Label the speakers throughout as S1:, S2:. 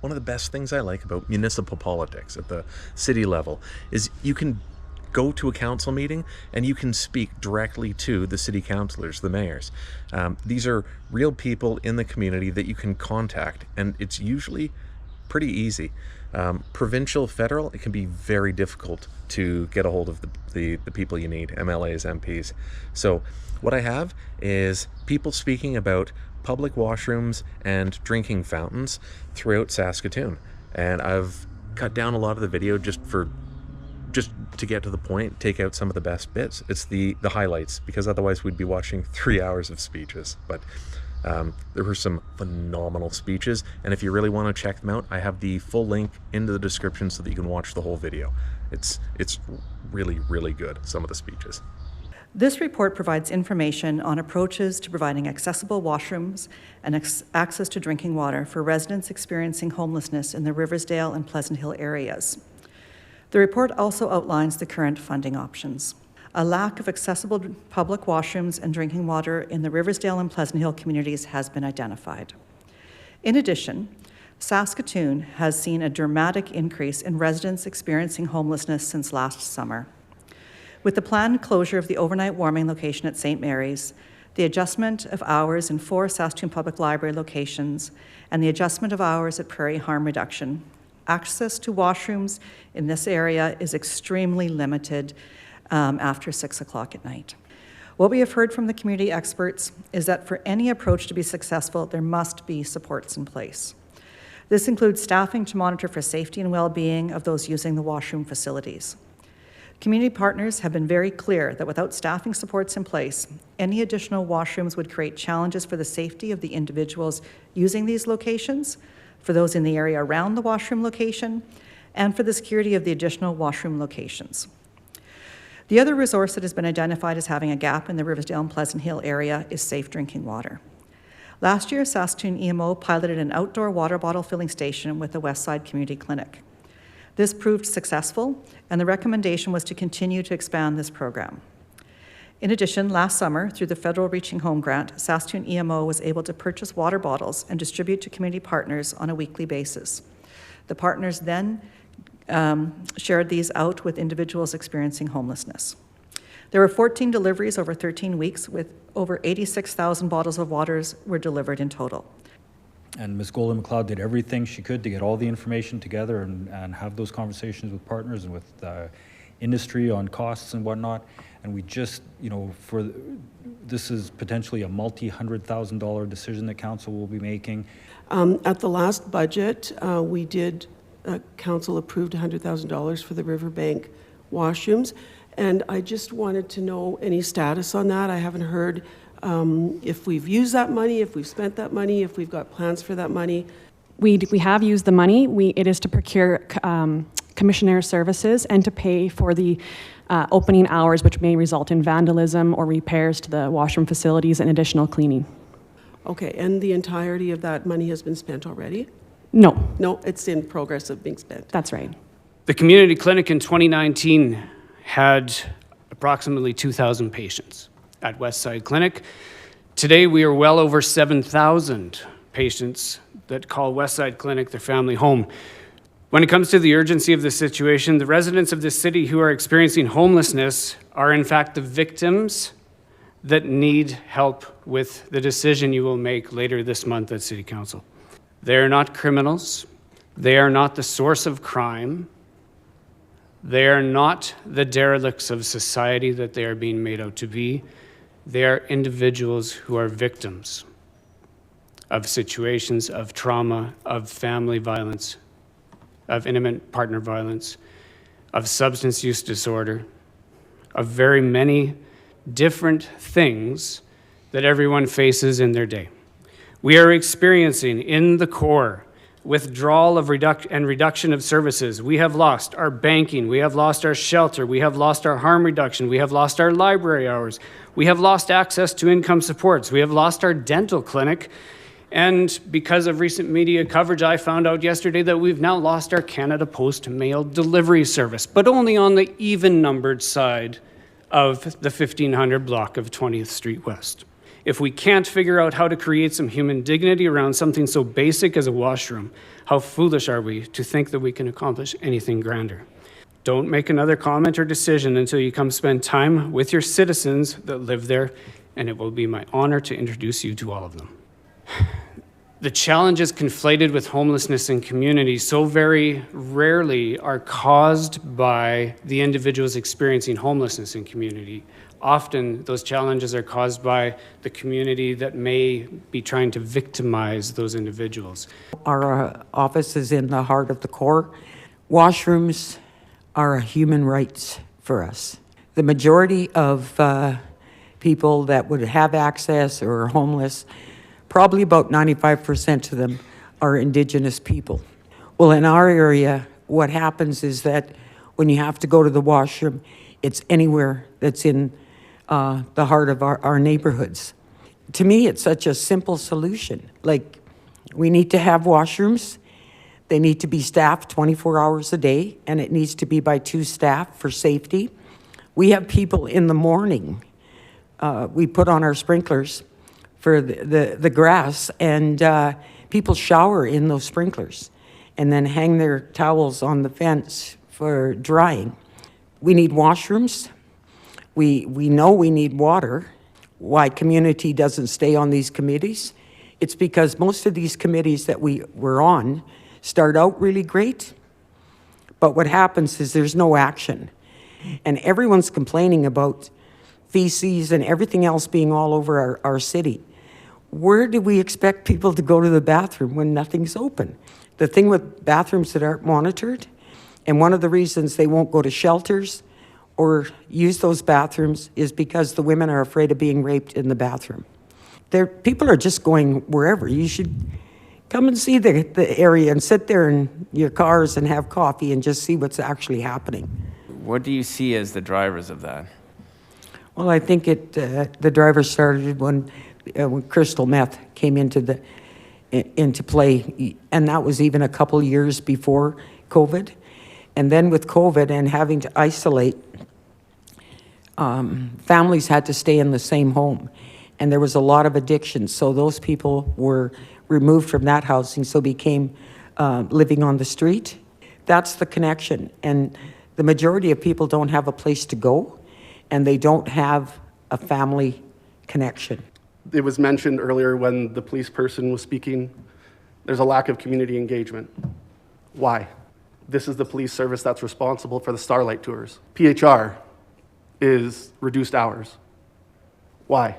S1: one of the best things I like about municipal politics at the city level is you can go to a council meeting and you can speak directly to the city councilors, the mayors. These are real people in the community that you can contact, and it's usually pretty easy. Provincial, federal, it can be very difficult to get a hold of the people you need, MLAs, MPs. So what I have is people speaking about public washrooms and drinking fountains throughout Saskatoon. And I've cut down a lot of the video just to get to the point, take out some of the best bits. It's the highlights, because otherwise we'd be watching 3 hours of speeches. But there were some phenomenal speeches, and if you really want to check them out, I have the full link in the description so that you can watch the whole video. It's really, really good, some of the speeches.
S2: This report provides information on approaches to providing accessible washrooms and access to drinking water for residents experiencing homelessness in the Riverdale and Pleasant Hill areas. The report also outlines the current funding options. A lack of accessible public washrooms and drinking water in the Riverdale and Pleasant Hill communities has been identified. In addition, Saskatoon has seen a dramatic increase in residents experiencing homelessness since last summer. With the planned closure of the overnight warming location at St. Mary's, the adjustment of hours in 4 Saskatoon Public Library locations, and the adjustment of hours at Prairie harm reduction, access to washrooms in this area is extremely limited after 6 o'clock at night. What we have heard from the community experts is that for any approach to be successful, there must be supports in place. This includes staffing to monitor for safety and well-being of those using the washroom facilities. Community partners have been very clear that without staffing supports in place, any additional washrooms would create challenges for the safety of the individuals using these locations, for those in the area around the washroom location, and for the security of the additional washroom locations. The other resource that has been identified as having a gap in the Riverdale and Pleasant Hill area is safe drinking water. Last year, Saskatoon EMO piloted an outdoor water bottle filling station with the Westside Community Clinic. This proved successful, and the recommendation was to continue to expand this program. In addition, last summer, through the federal Reaching Home grant, Saskatoon EMO was able to purchase water bottles and distribute to community partners on a weekly basis. The partners then shared these out with individuals experiencing homelessness. There were 14 deliveries over 13 weeks, with over 86,000 bottles of waters were delivered in total.
S3: And Ms. Goulden-McLeod did everything she could to get all the information together and have those conversations with partners and with industry on costs and whatnot. And we just, this is potentially a multi-$100,000 decision that council will be making.
S4: At the last budget, council approved $100,000 for the Riverbank washrooms. And I just wanted to know any status on that. I haven't heard if we've used that money, if we've spent that money, if we've got plans for that money.
S5: We have used the money. It is to procure commissioner services and to pay for the opening hours, which may result in vandalism or repairs to the washroom facilities and additional cleaning.
S4: Okay, and the entirety of that money has been spent already?
S5: No.
S4: No, it's in progress of being spent.
S5: That's right.
S6: The community clinic in 2019 had approximately 2,000 patients at Westside Clinic. Today, we are well over 7,000 patients that call Westside Clinic their family home. When it comes to the urgency of the situation, the residents of this city who are experiencing homelessness are in fact the victims that need help with the decision you will make later this month at City Council. They are not criminals. They are not the source of crime. They are not the derelicts of society that they are being made out to be. They are individuals who are victims of situations of trauma, of family violence, of intimate partner violence, of substance use disorder, of very many different things that everyone faces in their day. We are experiencing in the core withdrawal of reduction of services. We have lost our banking, we have lost our shelter, we have lost our harm reduction, we have lost our library hours, we have lost access to income supports, we have lost our dental clinic, and because of recent media coverage, I found out yesterday that we've now lost our Canada Post mail delivery service, but only on the even-numbered side of the 1500 block of 20th Street West. If we can't figure out how to create some human dignity around something so basic as a washroom, how foolish are we to think that we can accomplish anything grander? Don't make another comment or decision until you come spend time with your citizens that live there, and it will be my honor to introduce you to all of them. The challenges conflated with homelessness in community so very rarely are caused by the individuals experiencing homelessness in community. Often those challenges are caused by the community that may be trying to victimize those individuals.
S7: Our office is in the heart of the core. Washrooms are a human rights for us. The majority of people that would have access or are homeless, probably about 95% of them are Indigenous people. Well, in our area, what happens is that when you have to go to the washroom, it's anywhere that's in the heart of our neighborhoods. To me, it's such a simple solution. Like, we need to have washrooms. They need to be staffed 24 hours a day, and it needs to be by 2 staff for safety. We have people in the morning. We put on our sprinklers for the grass, and people shower in those sprinklers and then hang their towels on the fence for drying. We need washrooms. We know we need water. Why community doesn't stay on these committees? It's because most of these committees that we're on start out really great, but what happens is there's no action. And everyone's complaining about feces and everything else being all over our city. Where do we expect people to go to the bathroom when nothing's open? The thing with bathrooms that aren't monitored, and one of the reasons they won't go to shelters or use those bathrooms is because the women are afraid of being raped in the bathroom. People are just going wherever. You should come and see the area and sit there in your cars and have coffee and just see what's actually happening.
S8: What do you see as the drivers of that?
S7: Well, I think the driver started when crystal meth came into play, and that was even a couple years before COVID. And then with COVID and having to isolate, families had to stay in the same home, and there was a lot of addiction. So those people were removed from that housing, so became living on the street. That's the connection. And the majority of people don't have a place to go, and they don't have a family connection.
S9: It was mentioned earlier when the police person was speaking, there's a lack of community engagement. Why? This is the police service that's responsible for the Starlight tours. PHR is reduced hours. Why?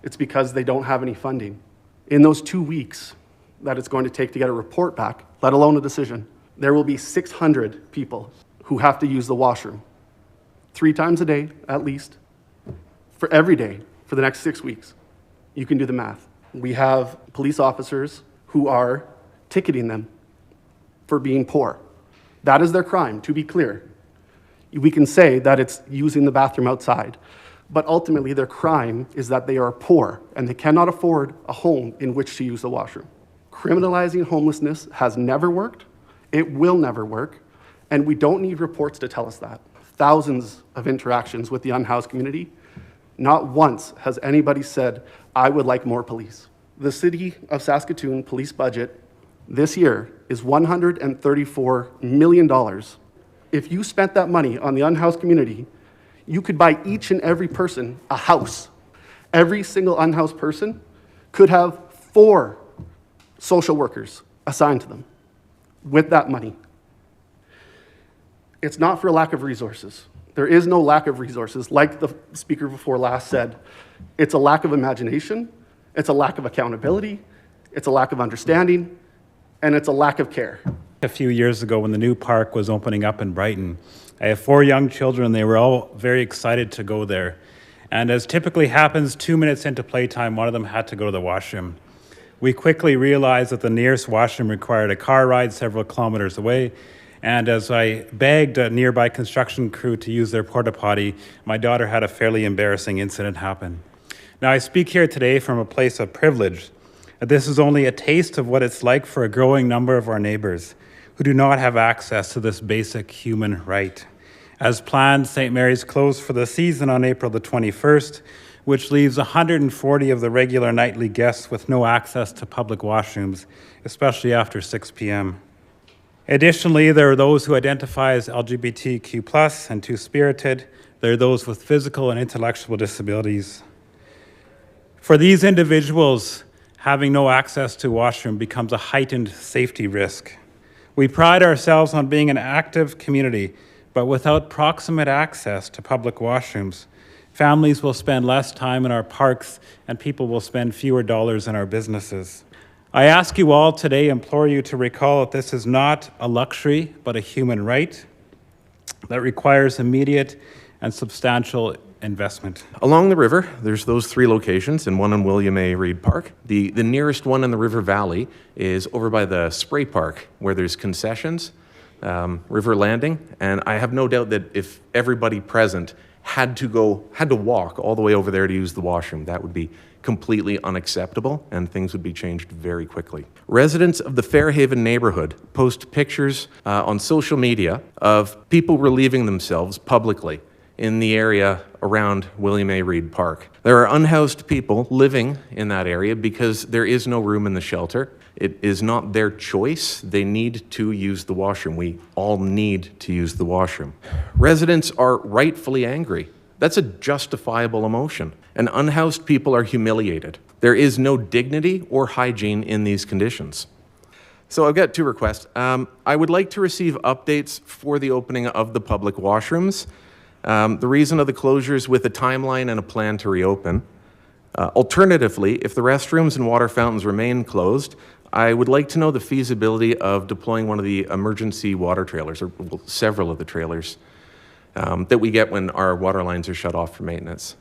S9: It's because they don't have any funding. In those 2 weeks that it's going to take to get a report back, let alone a decision, there will be 600 people who have to use the washroom 3 times a day, at least, for every day for the next 6 weeks. You can do the math. We have police officers who are ticketing them for being poor. That is their crime, to be clear. We can say that it's using the bathroom outside, but ultimately their crime is that they are poor and they cannot afford a home in which to use the washroom. Criminalizing homelessness has never worked, it will never work, and we don't need reports to tell us that. Thousands of interactions with the unhoused community. Not once has anybody said, I would like more police. The City of Saskatoon police budget this year is $134 million. If you spent that money on the unhoused community, you could buy each and every person a house. Every single unhoused person could have 4 social workers assigned to them with that money. It's not for a lack of resources. There is no lack of resources. Like the speaker before last said, it's a lack of imagination, it's a lack of accountability, it's a lack of understanding, and it's a lack of care.
S10: A few years ago when the new park was opening up in Brighton, I have 4 young children. They were all very excited to go there. And as typically happens, 2 minutes into playtime, one of them had to go to the washroom. We quickly realized that the nearest washroom required a car ride several kilometers away. And as I begged a nearby construction crew to use their porta potty, my daughter had a fairly embarrassing incident happen. Now, I speak here today from a place of privilege. This is only a taste of what it's like for a growing number of our neighbors who do not have access to this basic human right. As planned, St. Mary's closed for the season on April the 21st. which leaves 140 of the regular nightly guests with no access to public washrooms, especially after 6 p.m. Additionally, there are those who identify as LGBTQ+ and two-spirited. There are those with physical and intellectual disabilities. For these individuals, having no access to washroom becomes a heightened safety risk. We pride ourselves on being an active community, but without proximate access to public washrooms, families will spend less time in our parks and people will spend fewer dollars in our businesses. I ask you all today, implore you to recall that this is not a luxury, but a human right that requires immediate and substantial investment.
S1: Along the river, there's those 3 locations and one in William A. Reid Park. The nearest one in the river valley is over by the spray park where there's concessions, River Landing, and I have no doubt that if everybody present had to walk all the way over there to use the washroom, that would be completely unacceptable and things would be changed very quickly. Residents of the Fairhaven neighborhood post pictures on social media of people relieving themselves publicly in the area around William A. Reid Park. There are unhoused people living in that area because there is no room in the shelter. It is not their choice. They need to use the washroom. We all need to use the washroom. Residents are rightfully angry. That's a justifiable emotion. And unhoused people are humiliated. There is no dignity or hygiene in these conditions. So I've got 2 requests. I would like to receive updates for the opening of the public washrooms, the reason of the closures with a timeline and a plan to reopen. Alternatively, if the restrooms and water fountains remain closed, I would like to know the feasibility of deploying one of the emergency water trailers, or several of the trailers, that we get when our water lines are shut off for maintenance.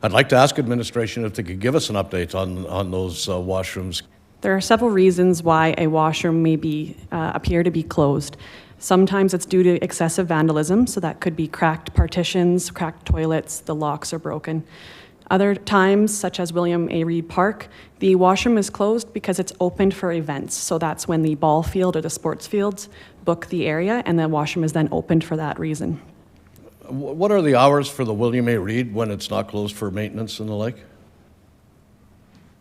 S11: I'd like to ask administration if they could give us an update on those washrooms.
S5: There are several reasons why a washroom may appear to be closed. Sometimes it's due to excessive vandalism, so that could be cracked partitions, cracked toilets, the locks are broken. Other times, such as William A. Reid Park, the washroom is closed because it's opened for events. So that's when the ball field or the sports fields book the area, and the washroom is then opened for that reason.
S11: What are the hours for the William A. Reid when it's not closed for maintenance and the like?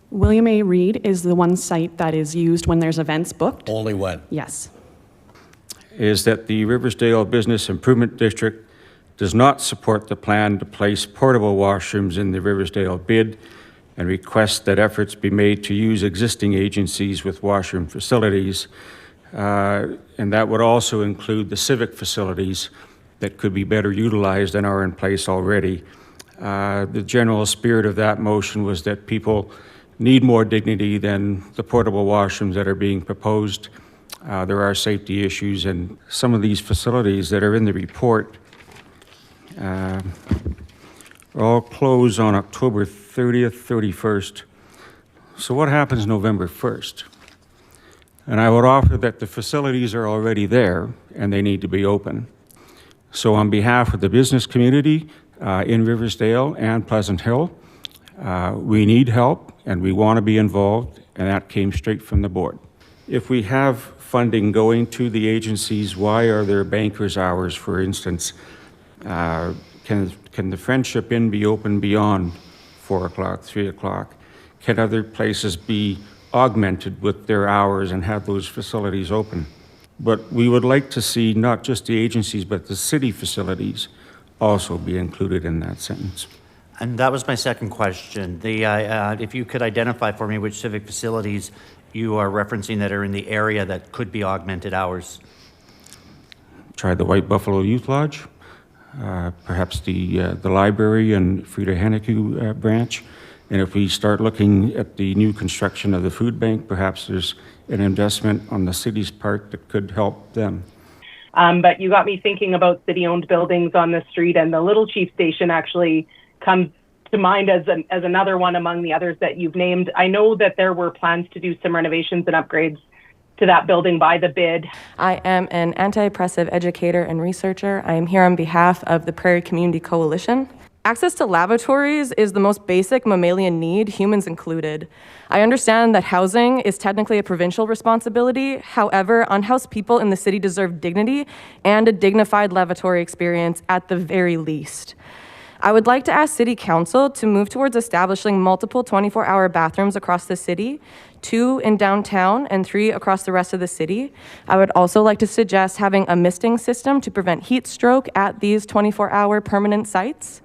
S5: William A. Reid is the one site that is used when there's events booked.
S11: Only when?
S5: Yes.
S12: Is that the Riverdale Business Improvement District does not support the plan to place portable washrooms in the Riverdale bid and requests that efforts be made to use existing agencies with washroom facilities. And that would also include the civic facilities that could be better utilized and are in place already. The general spirit of that motion was that people need more dignity than the portable washrooms that are being proposed. There are safety issues, and some of these facilities that are in the report all close on October 30th, 31st. So what happens November 1st? And I would offer that the facilities are already there and they need to be open. So on behalf of the business community in Riverdale and Pleasant Hill, we need help and we want to be involved, and that came straight from the board. If we have funding going to the agencies, why are there bankers' hours, for instance? Can the Friendship Inn be open beyond 4 o'clock, 3 o'clock? Can other places be augmented with their hours and have those facilities open? But we would like to see not just the agencies, but the city facilities also be included in that sentence.
S13: And that was my second question. If you could identify for me which civic facilities you are referencing that are in the area that could be augmented hours.
S12: Try the White Buffalo Youth Lodge, perhaps the library and Frida Haneke branch. And if we start looking at the new construction of the food bank, perhaps there's an investment on the city's part that could help them.
S14: But you got me thinking about city-owned buildings on the street, and the Little Chief Station actually comes to mind as another one among the others that you've named. I know that there were plans to do some renovations and upgrades to that building by the bid.
S15: I am an anti-oppressive educator and researcher. I am here on behalf of the Prairie Community Coalition. Access to lavatories is the most basic mammalian need, humans included. I understand that housing is technically a provincial responsibility. However, unhoused people in the city deserve dignity and a dignified lavatory experience at the very least. I would like to ask City Council to move towards establishing multiple 24-hour bathrooms across the city, 2 in downtown and 3 across the rest of the city. I would also like to suggest having a misting system to prevent heat stroke at these 24-hour permanent sites.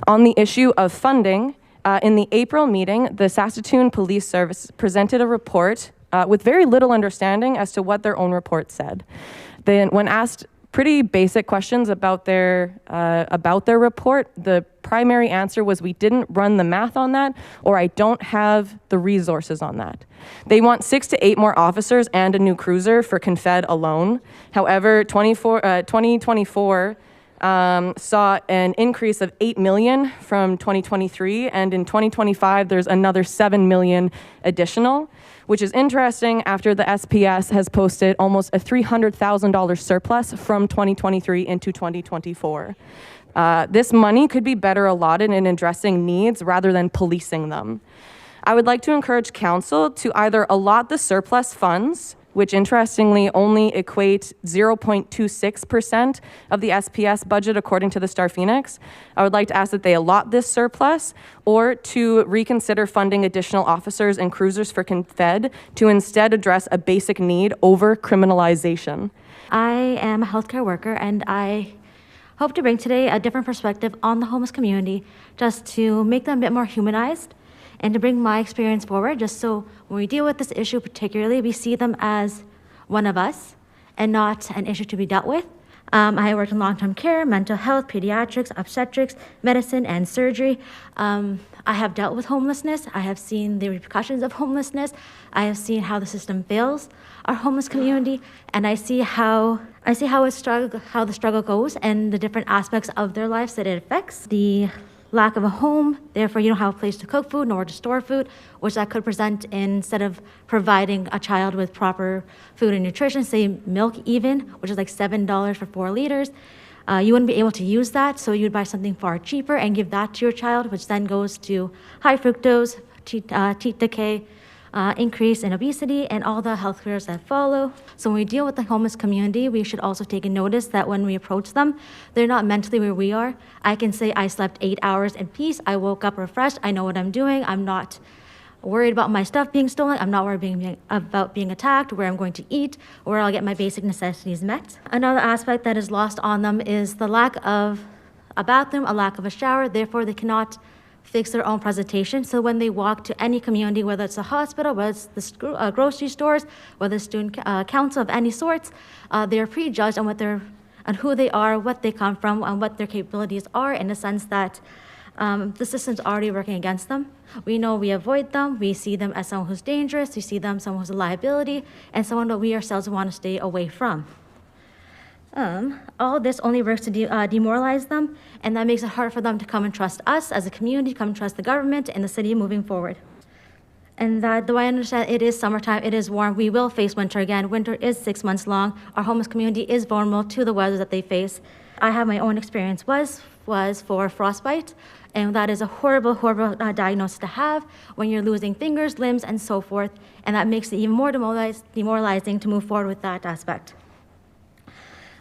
S15: On the issue of funding, in the April meeting, the Saskatoon Police Service presented a report with very little understanding as to what their own report said. Then, when asked pretty basic questions about their report, the primary answer was, we didn't run the math on that, or I don't have the resources on that. They want 6 to 8 more officers and a new cruiser for Confed alone. However, 2024 saw an increase of $8 million from 2023, and in 2025, there's another $7 million additional, which is interesting after the SPS has posted almost a $300,000 surplus from 2023 into 2024. This money could be better allotted in addressing needs rather than policing them. I would like to encourage council to either allot the surplus funds, which interestingly only equate 0.26% of the SPS budget according to the Star Phoenix. I would like to ask that they allot this surplus, or to reconsider funding additional officers and cruisers for Confed to instead address a basic need over criminalization.
S16: I am a healthcare worker, and I hope to bring today a different perspective on the homeless community, just to make them a bit more humanized, and to bring my experience forward, just so when we deal with this issue particularly, we see them as one of us and not an issue to be dealt with. I worked in long-term care, mental health, pediatrics, obstetrics, medicine, and surgery. I have dealt with homelessness. I have seen the repercussions of homelessness. I have seen how the system fails our homeless community, and I see how the struggle goes and the different aspects of their lives that it affects. The lack of a home, therefore you don't have a place to cook food nor to store food, which that could present instead of providing a child with proper food and nutrition, say milk even, which is like $7 for 4 liters. You wouldn't be able to use that, so you'd buy something far cheaper and give that to your child, which then goes to high fructose, teeth decay, increase in obesity, and all the health risks that follow. So when we deal with the homeless community, we should also take a notice that when we approach them, they're not mentally where we are. I can say I slept 8 hours in peace, I woke up refreshed, I know what I'm doing, I'm not worried about my stuff being stolen, I'm not worried about being attacked, where I'm going to eat, where I'll get my basic necessities met. Another aspect that is lost on them is the lack of a bathroom, a lack of a shower, therefore they cannot fix their own presentation. So when they walk to any community, whether it's a hospital, whether it's the grocery stores, whether it's student council of any sorts, they're prejudged on who they are, what they come from, and what their capabilities are, in the sense that the system's already working against them. We know we avoid them. We see them as someone who's dangerous. We see them as someone who's a liability, and someone that we ourselves want to stay away from. All this only works to demoralize them, and that makes it hard for them to come and trust us as a community, come and trust the government and the city moving forward. And that, though I understand it is summertime, it is warm, we will face winter again. Winter is 6 months long. Our homeless community is vulnerable to the weather that they face. I have my own experience was for frostbite, and that is a horrible, horrible diagnosis to have when you're losing fingers, limbs, and so forth, and that makes it even more demoralizing to move forward with that aspect.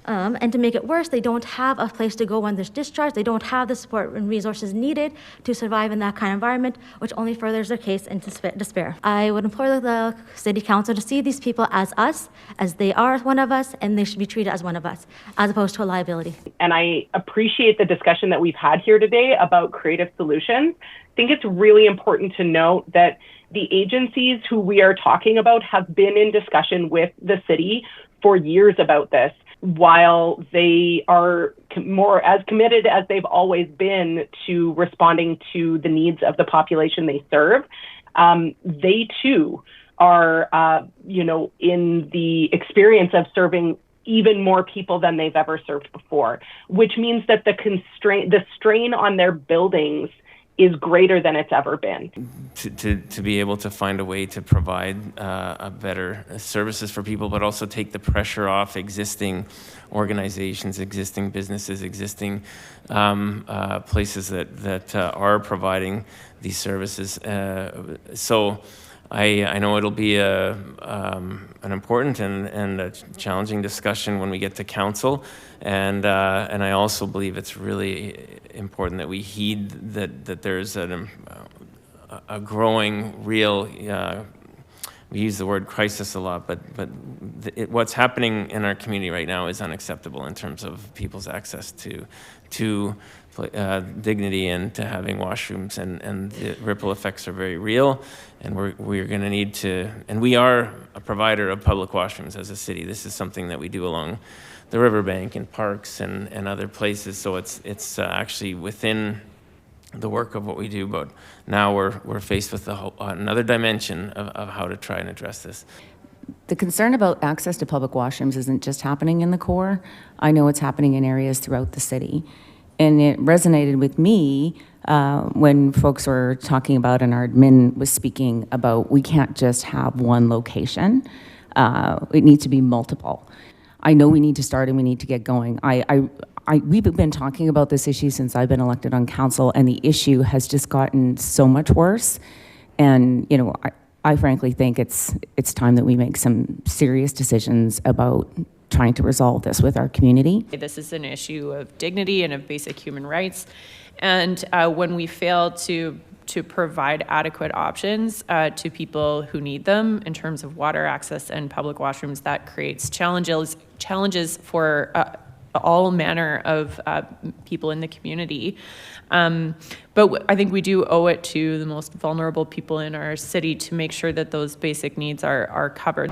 S16: And to make it worse, they don't have a place to go when there's discharge. They don't have the support and resources needed to survive in that kind of environment, which only furthers their case into despair. I would implore the City Council to see these people as us, as they are one of us, and they should be treated as one of us, as opposed to a liability.
S14: And I appreciate the discussion that we've had here today about creative solutions. I think it's really important to note that the agencies who we are talking about have been in discussion with the city for years about this. While they are more as committed as they've always been to responding to the needs of the population they serve, they too are, in the experience of serving even more people than they've ever served before, which means that the strain on their buildings is greater than it's ever been.
S8: To be able to find a way to provide better services for people, but also take the pressure off existing organizations, existing businesses, existing places that are providing these services. So I know it'll be an important and a challenging discussion when we get to council, and I also believe it's really important that we heed that there's a growing real. We use the word crisis a lot, but what's happening in our community right now is unacceptable in terms of people's access to dignity and to having washrooms, and the ripple effects are very real, and we're going to need to, and we are a provider of public washrooms as a city. This is something that we do along the riverbank and parks and other places, so it's actually within the work of what we do, but now we're faced with another dimension of how to try and address this.
S17: The concern about access to public washrooms isn't just happening in the core. I know it's happening in areas throughout the city. And it resonated with me when folks were talking about, and our admin was speaking about, we can't just have one location. It needs to be multiple. I know we need to start and we need to get going. We've been talking about this issue since I've been elected on council, and the issue has just gotten so much worse. And you know, I frankly think it's time that we make some serious decisions about trying to resolve this with our community.
S18: This is an issue of dignity and of basic human rights, and when we fail to provide adequate options to people who need them in terms of water access and public washrooms, that creates challenges for all manner of people in the community. But I think we do owe it to the most vulnerable people in our city to make sure that those basic needs are covered.